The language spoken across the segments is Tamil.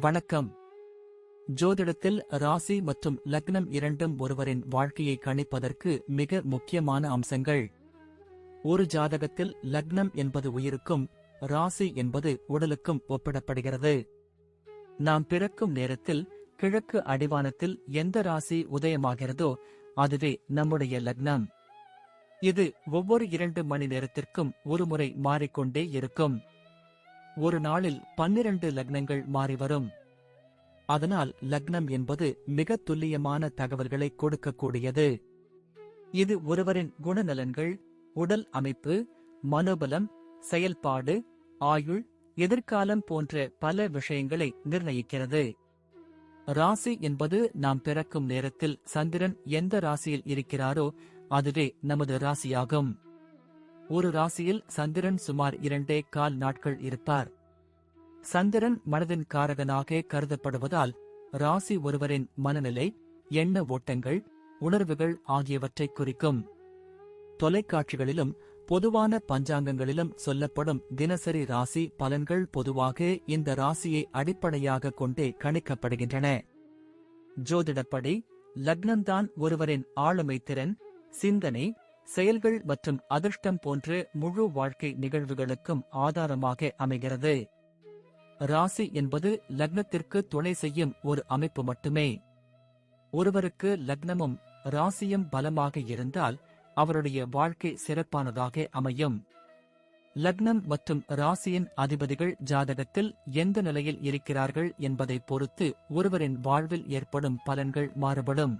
வணக்கம். ஜோதிடத்தில் ராசி மற்றும் லக்னம் இரண்டும் ஒருவரின் வாழ்க்கையை கணிப்பதற்கு மிக முக்கியமான அம்சங்கள். ஒரு ஜாதகத்தில் லக்னம் என்பது உயிருக்கும், ராசி என்பது உடலுக்கும் ஒப்பிடப்படுகிறது. நாம் பிறக்கும் நேரத்தில் கிழக்கு அடிவானத்தில் எந்த ராசி உதயமாகிறதோ அதுவே நம்முடைய லக்னம். இது ஒவ்வொரு 2 மணி நேரத்திற்கும் ஒருமுறை மாறிக்கொண்டே இருக்கும். ஒரு நாளில் 12 லக்னங்கள் மாறிவரும். அதனால் லக்னம் என்பது மிக துல்லியமான தகவல்களை கொடுக்கக்கூடியது. இது ஒருவரின் குணநலன்கள், உடல் அமைப்பு, மனோபலம், செயல்பாடு, ஆயுள், எதிர்காலம் போன்ற பல விஷயங்களை நிர்ணயிக்கிறது. ராசி என்பது நாம் பிறக்கும் நேரத்தில் சந்திரன் எந்த ராசியில் இருக்கிறாரோ அதுவே நமது ராசியாகும். ஒரு ராசியில் சந்திரன் சுமார் 2.25 நாட்கள் இருப்பார். சந்திரன் மனதின் காரகனாக கருதப்படுவதால் ராசி ஒருவரின் மனநிலை, எண்ண ஓட்டங்கள், உணர்வுகள் ஆகியவற்றை குறிக்கும். தொலைக்காட்சிகளிலும் பொதுவான பஞ்சாங்கங்களிலும் சொல்லப்படும் தினசரி ராசி பலன்கள் பொதுவாக இந்த ராசியை அடிப்படையாக கொண்டே கணிக்கப்படுகின்றன. ஜோதிடப்படி லக்னம்தான் ஒருவரின் ஆளுமை திறன், சிந்தனை, செயல்கள் மற்றும் அதிர்ஷ்டம் போன்ற முழு வாழ்க்கை நிகழ்வுகளுக்கும் ஆதாரமாக அமைகிறது. ராசி என்பது லக்னத்திற்கு துணை செய்யும் ஒரு அமைப்பு மட்டுமே. ஒருவருக்கு லக்னமும் ராசியும் பலமாக இருந்தால் அவருடைய வாழ்க்கை சிறப்பானதாக அமையும். லக்னம் மற்றும் ராசியின் அதிபதிகள் ஜாதகத்தில் எந்த நிலையில் இருக்கிறார்கள் என்பதை பொறுத்து ஒருவரின் வாழ்வில் ஏற்படும் பலன்கள் மாறுபடும்.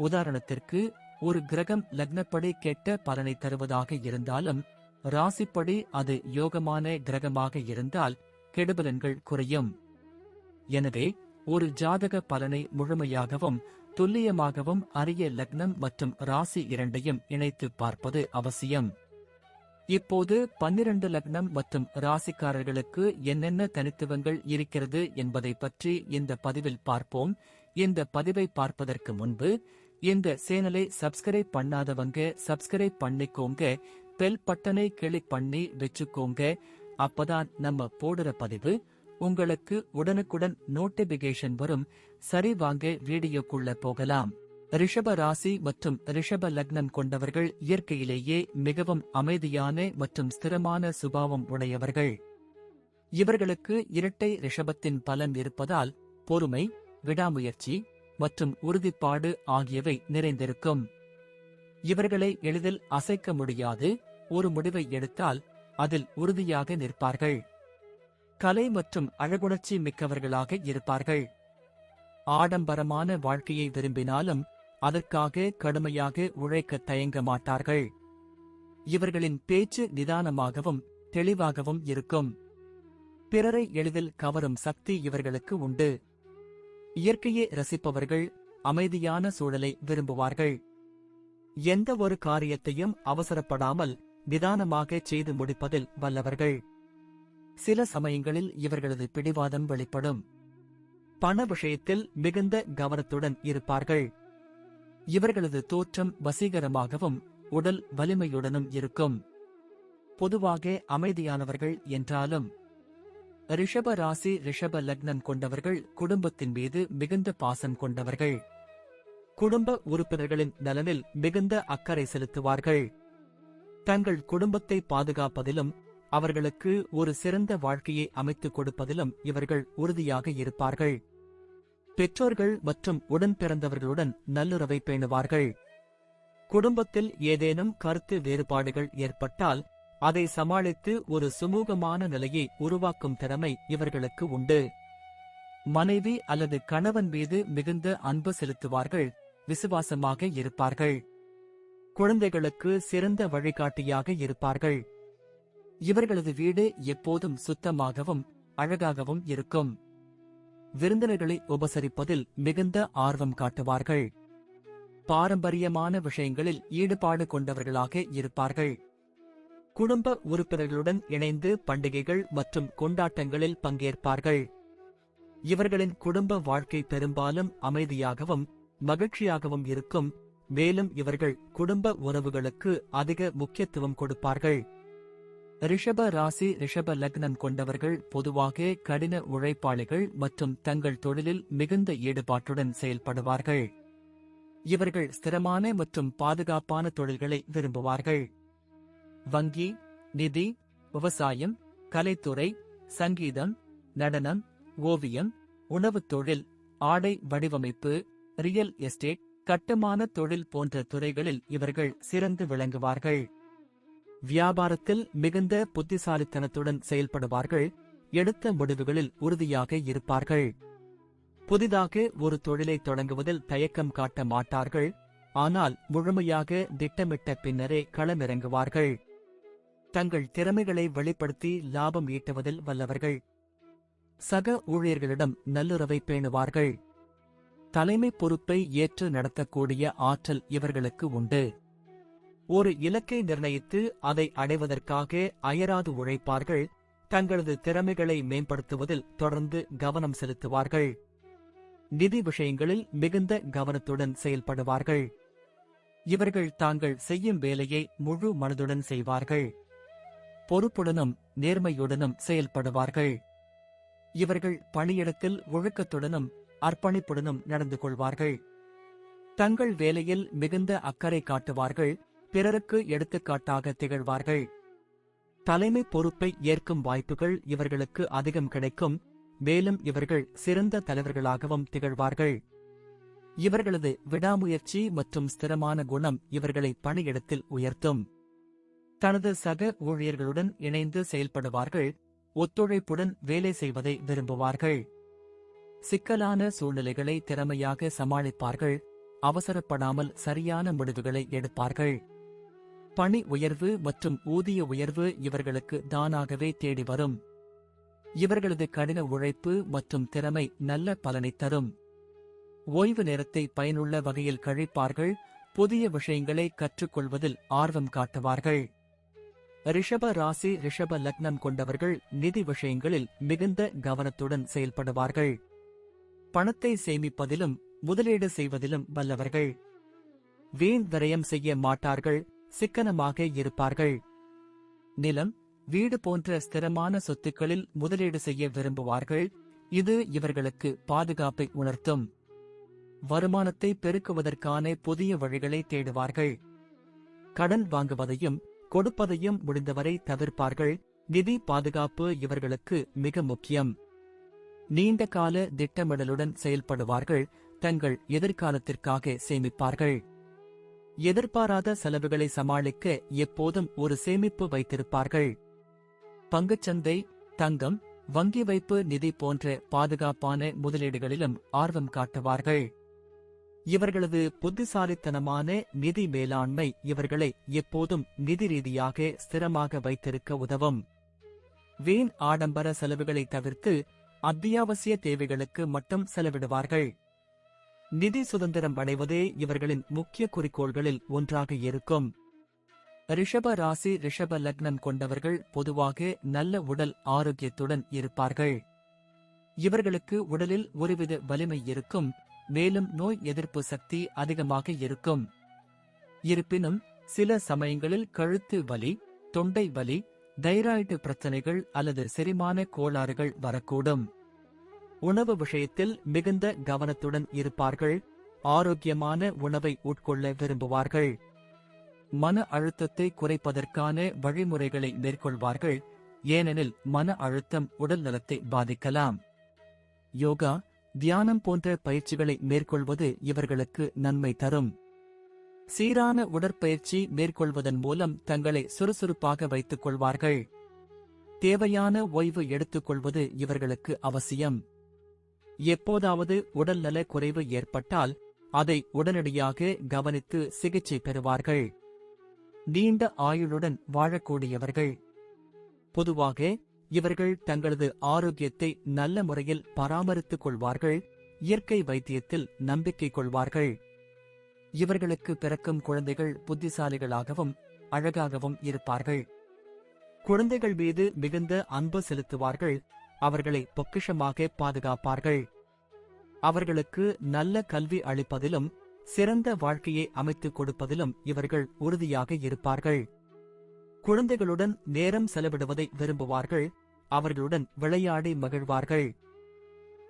உதாரணத்திற்கு, ஒரு கிரகம் லக்னப்படி கெட்ட பலனை தருவதாக இருந்தாலும் ராசிப்படி அது யோகமான கிரகமாக இருந்தால் கெடுபலன்கள் குறையும். எனவே ஒரு ஜாதக பலனை முழுமையாகவும் துல்லியமாகவும் அறிய லக்னம் மற்றும் ராசி இரண்டையும் இணைத்து பார்ப்பது அவசியம். இப்போது 12 லக்னம் மற்றும் ராசிக்காரர்களுக்கு என்னென்ன தனித்துவங்கள் இருக்கிறது என்பதை பற்றி இந்த பதிவில் பார்ப்போம். இந்த பதிவை பார்ப்பதற்கு முன்பு இந்த சேனலை சப்ஸ்கிரைப் பண்ணாதவங்க சப்ஸ்கிரைப் பண்ணிக்கோங்க, பெல் பட்டனை கிளிக் பண்ணி வச்சுக்கோங்க. அப்பதான் நம்ம போடுற பதிவு உங்களுக்கு உடனுக்குடன் நோட்டிபிகேஷன் வரும். சரி, வாங்க வீடியோக்குள்ள போகலாம். ரிஷப ராசி மற்றும் ரிஷப லக்னம் கொண்டவர்கள் இயற்கையிலேயே மிகவும் அமைதியான மற்றும் ஸ்திரமான சுபாவம் உடையவர்கள். இவர்களுக்கு இரட்டை ரிஷபத்தின் பலன் இருப்பதால் பொறுமை, விடாமுயற்சி மற்றும் உறுதிப்பாடு ஆகியவை நிறைந்திருக்கும். இவர்களை எளிதில் அசைக்க முடியாது. ஒரு முடிவை எடுத்தால் அதில் உறுதியாக நிற்பார்கள். கலை மற்றும் அழகுணர்ச்சி மிக்கவர்களாக இருப்பார்கள். ஆடம்பரமான வாழ்க்கையை விரும்பினாலும் அதற்காக கடுமையாக உழைக்க தயங்க மாட்டார்கள். இவர்களின் பேச்சு நிதானமாகவும் தெளிவாகவும் இருக்கும். பிறரை எளிதில் கவரும் சக்தி இவர்களுக்கு உண்டு. இயற்கையை ரசிப்பவர்கள் அமைதியான சூழலை விரும்புவார்கள். எந்த ஒரு காரியத்தையும் அவசரப்படாமல் நிதானமாக செய்து முடிப்பதில் வல்லவர்கள். சில சமயங்களில் இவர்களது பிடிவாதம் வெளிப்படும். பண விஷயத்தில் மிகுந்த கவனத்துடன் இருப்பார்கள். இவர்களது தோற்றம் வசீகரமாகவும் உடல் வலிமையுடனும் இருக்கும். பொதுவாக அமைதியானவர்கள் என்றாலும் ரிஷப ராசி ரிஷப லக்னம் கொண்டவர்கள் குடும்பத்தின் மீது மிகுந்த பாசம் கொண்டவர்கள். குடும்ப உறுப்பினர்களின் நலனில் மிகுந்த அக்கறை செலுத்துவார்கள். தங்கள் குடும்பத்தை பாதுகாப்பதிலும் அவர்களுக்கு ஒரு சிறந்த வாழ்க்கையை அமைத்துக் கொடுப்பதிலும் இவர்கள் உறுதியாக இருப்பார்கள். பெற்றோர்கள் மற்றும் உடன் பிறந்தவர்களுடன் நல்லுறவை பேணுவார்கள். குடும்பத்தில் ஏதேனும் கருத்து வேறுபாடுகள் ஏற்பட்டால் அதை சமாளித்து ஒரு சுமூகமான நிலையை உருவாக்கும் திறமை இவர்களுக்கு உண்டு. மனைவி அல்லது கணவன் மீது மிகுந்த அன்பு செலுத்துவார்கள். விசுவாசமாக இருப்பார்கள். குழந்தைகளுக்கு சிறந்த வழிகாட்டியாக இருப்பார்கள். இவர்களது வீடு எப்போதும் சுத்தமாகவும் அழகாகவும் இருக்கும். விருந்தினர்களை உபசரிப்பதில் மிகுந்த ஆர்வம் காட்டுவார்கள். பாரம்பரியமான விஷயங்களில் ஈடுபாடு கொண்டவர்களாக இருப்பார்கள். குடும்ப உறுப்பினர்களுடன் இணைந்து பண்டிகைகள் மற்றும் கொண்டாட்டங்களில் பங்கேற்பார்கள். இவர்களின் குடும்ப வாழ்க்கை பெரும்பாலும் அமைதியாகவும் மகிழ்ச்சியாகவும் இருக்கும். மேலும் இவர்கள் குடும்ப உறவுகளுக்கு அதிக முக்கியத்துவம் கொடுப்பார்கள். ரிஷப ராசி ரிஷப லக்னம் கொண்டவர்கள் பொதுவாக கடின உழைப்பாளிகள் மற்றும் தங்கள் தொழிலில் மிகுந்த ஈடுபாட்டுடன் செயல்படுவார்கள். இவர்கள் ஸ்திரமான மற்றும் பாதுகாப்பான தொழில்களை விரும்புவார்கள். வங்கி, நிதி, விவசாயம், கலைத்துறை, சங்கீதம், நடனம், ஓவியம், உணவுத் தொழில், ஆடை வடிவமைப்பு, ரியல் எஸ்டேட், கட்டுமான தொழில் போன்ற துறைகளில் இவர்கள் சிறந்து விளங்குவார்கள். வியாபாரத்தில் மிகுந்த புத்திசாலித்தனத்துடன் செயல்படுவார்கள். எடுத்த முடிவுகளில் உறுதியாக இருப்பார்கள். புதிதாக ஒரு தொழிலை தொடங்குவதில் தயக்கம் காட்ட மாட்டார்கள். ஆனால் முழுமையாக திட்டமிட்ட பின்னரே களமிறங்குவார்கள். தங்கள் திறமைகளை வெளிப்படுத்தி லாபம் ஈட்டுவதில் வல்லவர்கள். சக ஊழியர்களிடம் நல்லுறவை பேணுவார்கள். தலைமை பொறுப்பை ஏற்று நடத்தக்கூடிய ஆற்றல் இவர்களுக்கு உண்டு. ஒரு இலக்கை நிர்ணயித்து அதை அடைவதற்காக அயராது உழைப்பார்கள். தங்களது திறமைகளை மேம்படுத்துவதில் தொடர்ந்து கவனம் செலுத்துவார்கள். நிதி விஷயங்களில் மிகுந்த கவனத்துடன் செயல்படுவார்கள். இவர்கள் தாங்கள் செய்யும் வேலையை முழு மனதுடன் செய்வார்கள். பொறுப்புடனும் நேர்மையுடனும் செயல்படுவார்கள். இவர்கள் பணியிடத்தில் ஒழுக்கத்துடனும் அர்ப்பணிப்புடனும் நடந்து கொள்வார்கள். தங்கள் வேலையில் மிகுந்த அக்கறை காட்டுவார்கள். பிறருக்கு எடுத்துக்காட்டாக திகழ்வார்கள். தலைமை பொறுப்பை ஏற்கும் வாய்ப்புகள் இவர்களுக்கு அதிகம் கிடைக்கும். மேலும் இவர்கள் சிறந்த தலைவர்களாகவும் திகழ்வார்கள். இவர்களது விடாமுயற்சி மற்றும் ஸ்திரமான குணம் இவர்களை பணியிடத்தில் உயர்த்தும். தனது சக ஊழியர்களுடன் இணைந்து செயல்படுவார்கள். ஒத்துழைப்புடன் வேலை செய்வதை விரும்புவார்கள். சிக்கலான சூழ்நிலைகளை திறமையாக சமாளிப்பார்கள். அவசரப்படாமல் சரியான முடிவுகளை எடுப்பார்கள். பணி உயர்வு மற்றும் ஊதிய உயர்வு இவர்களுக்கு தானாகவே தேடி வரும். இவர்களது கடின உழைப்பு மற்றும் திறமை நல்ல பலனை தரும். ஓய்வு நேரத்தை பயனுள்ள வகையில் கழிப்பார்கள். புதிய விஷயங்களை கற்றுக்கொள்வதில் ஆர்வம் காட்டுவார்கள். ரிஷப ராசி ரிஷப லக்னம் கொண்டவர்கள் நிதி விஷயங்களில் மிகுந்த கவனத்துடன் செயல்படுவார்கள். பணத்தை சேமிப்பதிலும் முதலீடு செய்வதிலும் வல்லவர்கள். வீண் விரயம் செய்ய மாட்டார்கள். சிக்கனமாக இருப்பார்கள். நிலம், வீடு போன்ற ஸ்திரமான சொத்துக்களில் முதலீடு செய்ய விரும்புவார்கள். இது இவர்களுக்கு பாதுகாப்பை உணர்த்தும். வருமானத்தை பெருக்குவதற்கான புதிய வழிகளை தேடுவார்கள். கடன் வாங்குவதையும் கொடுப்பதையும் முடிந்தவரை தவிர்ப்பார்கள். நிதி பாதுகாப்பு இவர்களுக்கு மிக முக்கியம். நீண்ட கால திட்டமிடலுடன் செயல்படுவார்கள். தங்கள் எதிர்காலத்திற்காக சேமிப்பார்கள். எதிர்பாராத செலவுகளை சமாளிக்க எப்போதும் ஒரு சேமிப்பு வைத்திருப்பார்கள். பங்குச்சந்தை, தங்கம், வங்கி வைப்பு நிதி போன்ற பாதுகாப்பான முதலீடுகளிலும் ஆர்வம் காட்டுவார்கள். இவர்களது புத்திசாலித்தனமான நிதி மேலாண்மை இவர்களை எப்போதும் நிதி ரீதியாக ஸ்திரமாக வைத்திருக்க உதவும். வீண் ஆடம்பர செலவுகளை தவிர்த்து அத்தியாவசிய தேவைகளுக்கு மட்டும் செலவிடுவார்கள். நிதி சுதந்திரம் அடைவதே இவர்களின் முக்கிய குறிக்கோள்களில் ஒன்றாக இருக்கும். ரிஷப ராசி ரிஷப லக்னம் கொண்டவர்கள் பொதுவாக நல்ல உடல் ஆரோக்கியத்துடன் இருப்பார்கள். இவர்களுக்கு உடலில் ஒருவித வலிமை இருக்கும். மேலும் நோய் எதிர்ப்பு சக்தி அதிகமாக இருக்கும். இருப்பினும் சில சமயங்களில் கழுத்து வலி, தொண்டை வலி, தைராய்டு பிரச்சனைகள் அல்லது செரிமான கோளாறுகள் வரக்கூடும். உணவு விஷயத்தில் மிகுந்த கவனத்துடன் இருப்பார்கள். ஆரோக்கியமான உணவை உட்கொள்ள விரும்புவார்கள். மன அழுத்தத்தை குறைப்பதற்கான வழிமுறைகளை மேற்கொள்வார்கள். ஏனெனில் மன அழுத்தம் உடல் நலத்தை பாதிக்கலாம். யோகா, தியானம் போன்ற பயிற்சிகளை மேற்கொள்வது இவர்களுக்கு நன்மை தரும். சீரான உடற்பயிற்சி மேற்கொள்வதன் மூலம் தங்களை சுறுசுறுப்பாக வைத்துக் கொள்வார்கள். தேவையான ஓய்வு எடுத்துக்கொள்வது இவர்களுக்கு அவசியம். எப்போதாவது உடல்நல குறைவு ஏற்பட்டால் அதை உடனடியாக கவனித்து சிகிச்சை பெறுவார்கள். நீண்ட ஆயுளுடன் வாழக்கூடியவர்கள். பொதுவாக இவர்கள் தங்களது ஆரோக்கியத்தை நல்ல முறையில் பராமரித்துக் கொள்வார்கள். இயற்கை வைத்தியத்தில் நம்பிக்கை கொள்வார்கள். இவர்களுக்கு பிறக்கும் குழந்தைகள் புத்திசாலிகளாகவும் அழகாகவும் இருப்பார்கள். குழந்தைகள் மீது மிகுந்த அன்பு செலுத்துவார்கள். அவர்களை பொக்கிஷமாக பாதுகாப்பார்கள். அவர்களுக்கு நல்ல கல்வி அளிப்பதிலும் சிறந்த வாழ்க்கையை அமைத்துக் கொடுப்பதிலும் இவர்கள் உறுதியாக இருப்பார்கள். குழந்தைகளுடன் நேரம் செலவிடுவதை விரும்புவார்கள். அவர்களுடன் விளையாடி மகிழ்வார்கள்.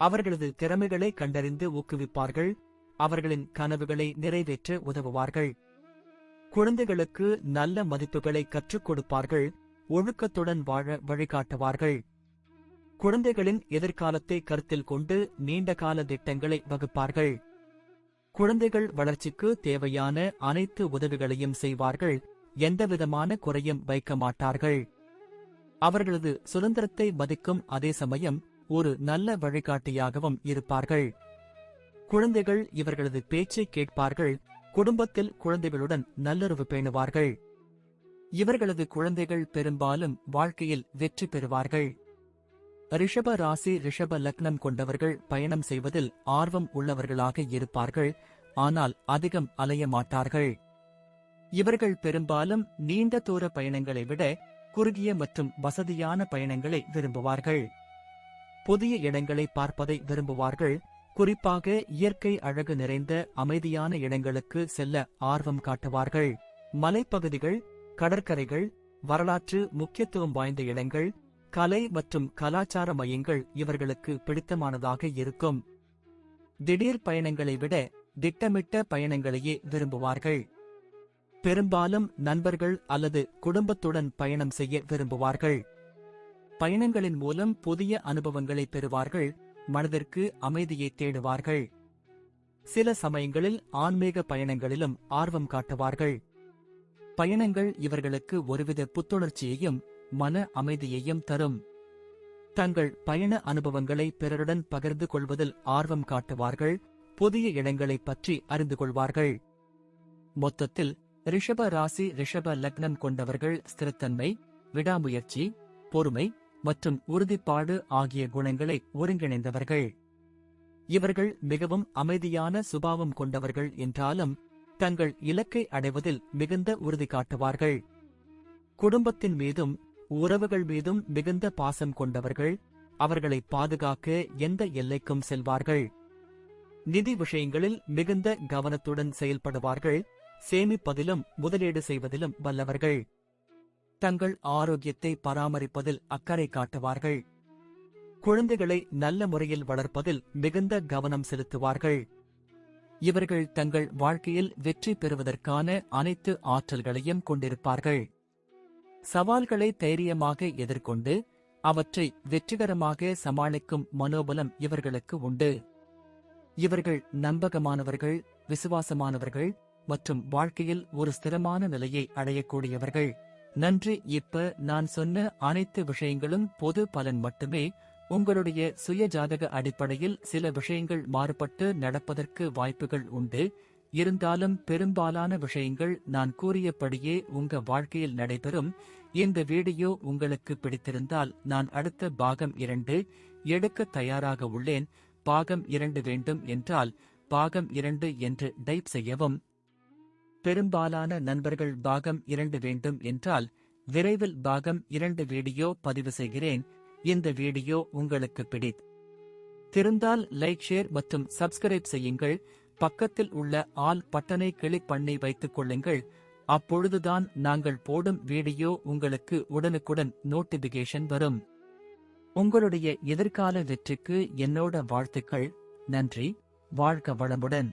அவர்களது திறமைகளை கண்டறிந்து ஊக்குவிப்பார்கள். அவர்களின் கனவுகளை நிறைவேற்ற உதவுவார்கள். குழந்தைகளுக்கு நல்ல மதிப்புகளை கற்றுக் கொடுப்பார்கள். ஒழுக்கத்துடன் வாழ வழிகாட்டுவார்கள். குழந்தைகளின் எதிர்காலத்தை கருத்தில் கொண்டு நீண்டகால திட்டங்களை வகுப்பார்கள். குழந்தைகள் வளர்ச்சிக்கு தேவையான அனைத்து உதவிகளையும் செய்வார்கள். எந்தவிதமான குறையும் வைக்க மாட்டார்கள். அவர்களது சுதந்திரத்தை மதிக்கும் அதே சமயம் ஒரு நல்ல வழிகாட்டியாகவும் இருப்பார்கள். குழந்தைகள் இவர்களது பேச்சை கேட்பார்கள். குடும்பத்தில் குழந்தைகளுடன் நல்லுறவு பேணுவார்கள். இவர்களது குழந்தைகள் பெரும்பாலும் வாழ்க்கையில் வெற்றி பெறுவார்கள். ரிஷப ராசி ரிஷப லக்னம் கொண்டவர்கள் பயணம் செய்வதில் ஆர்வம் உள்ளவர்களாக இருப்பார்கள். ஆனால் அதிகம் அலைய மாட்டார்கள். இவர்கள் பெரும்பாலும் நீண்ட தூர பயணங்களை விட குறுகிய மற்றும் வசதியான பயணங்களை விரும்புவார்கள். புதிய இடங்களை பார்ப்பதை விரும்புவார்கள். குறிப்பாக இயற்கை அழகு நிறைந்த அமைதியான இடங்களுக்கு செல்ல ஆர்வம் காட்டுவார்கள். மலைப்பகுதிகள், கடற்கரைகள், வரலாற்று முக்கியத்துவம் வாய்ந்த இடங்கள், கலை மற்றும் கலாச்சார மையங்கள் இவர்களுக்கு பிடித்தமானதாக இருக்கும். திடீர் பயணங்களை விட திட்டமிட்ட பயணங்களையே விரும்புவார்கள். பெரும்பாலும் நண்பர்கள் அல்லது குடும்பத்துடன் பயணம் செய்ய விரும்புவார்கள். பயணங்களின் மூலம் புதிய அனுபவங்களை பெறுவார்கள். மனதிற்கு அமைதியை தேடுவார்கள். சில சமயங்களில் ஆன்மீக பயணங்களிலும் ஆர்வம் காட்டுவார்கள். பயணங்கள் இவர்களுக்கு ஒருவித புத்துணர்ச்சியையும் மன அமைதியையும் தரும். தங்கள் பயண அனுபவங்களை பிறருடன் பகிர்ந்து கொள்வதில் ஆர்வம் காட்டுவார்கள். புதிய இடங்களைப் பற்றி அறிந்து கொள்வார்கள். மொத்தத்தில் ரிஷப ராசி ரிஷப லக்னம் கொண்டவர்கள் ஸ்திரத்தன்மை, விடாமுயற்சி, பொறுமை மற்றும் உறுதிப்பாடு ஆகிய குணங்களை ஒருங்கிணைந்தவர்கள். இவர்கள் மிகவும் அமைதியான சுபாவம் கொண்டவர்கள் என்றாலும் தங்கள் இலக்கை அடைவதில் மிகுந்த உறுதி காட்டுவார்கள். குடும்பத்தின் மீதும் உறவுகள் மீதும் மிகுந்த பாசம் கொண்டவர்கள். அவர்களை பாதுகாக்க எந்த எல்லைக்கும் செல்வார்கள். நிதி விஷயங்களில் மிகுந்த கவனத்துடன் செயல்படுவார்கள். சேமிப்பதிலும் முதலீடு செய்வதிலும் வல்லவர்கள். தங்கள் ஆரோக்கியத்தை பராமரிப்பதில் அக்கறை காட்டுவார்கள். குழந்தைகளை நல்ல முறையில் வளர்ப்பதில் மிகுந்த கவனம் செலுத்துவார்கள். இவர்கள் தங்கள் வாழ்க்கையில் வெற்றி பெறுவதற்கான அனைத்து ஆற்றல்களையும் கொண்டிருப்பார்கள். சவால்களை தைரியமாக எதிர்கொண்டு அவற்றை வெற்றிகரமாக சமாளிக்கும் மனோபலம் இவர்களுக்கு உண்டு. இவர்கள் நம்பகமானவர்கள், விசுவாசமானவர்கள் மற்றும் வாழ்க்கையில் ஒரு ஸ்திரமான நிலையை அடையக்கூடியவர்கள். நன்றி. இப்ப நான் சொன்ன அனைத்து விஷயங்களும் பொது பலன் மட்டுமே. உங்களுடைய சுய ஜாதக அடிப்படையில் சில விஷயங்கள் மாறுபட்டு நடப்பதற்கு வாய்ப்புகள் உண்டு. இருந்தாலும் பெரும்பாலான விஷயங்கள் நான் கூறியபடியே உங்க வாழ்க்கையில் நடைபெறும். இந்த வீடியோ உங்களுக்கு பிடித்திருந்தால் நான் அடுத்த பாகம் 2 எடுக்க தயாராக உள்ளேன். பாகம் 2 வேண்டும் என்றால் பாகம் 2 என்று டைப் செய்யவும். பெரும்பாலான நண்பர்கள் பாகம் 2 வேண்டும் என்றால் விரைவில் பாகம் 2 வீடியோ பதிவு செய்கிறேன். இந்த வீடியோ உங்களுக்கு பிடித்திருந்தால் லைக், ஷேர் மற்றும் சப்ஸ்கிரைப் செய்யுங்கள். பக்கத்தில் உள்ள ஆல் பட்டனை கிளிக் பண்ணி வைத்துக் கொள்ளுங்கள். அப்பொழுதுதான் நாங்கள் போடும் வீடியோ உங்களுக்கு உடனுக்குடன் நோட்டிபிகேஷன் வரும். உங்களுடைய எதிர்கால வெற்றிக்கு என்னோட வாழ்த்துக்கள். நன்றி. வாழ்க வளமுடன்.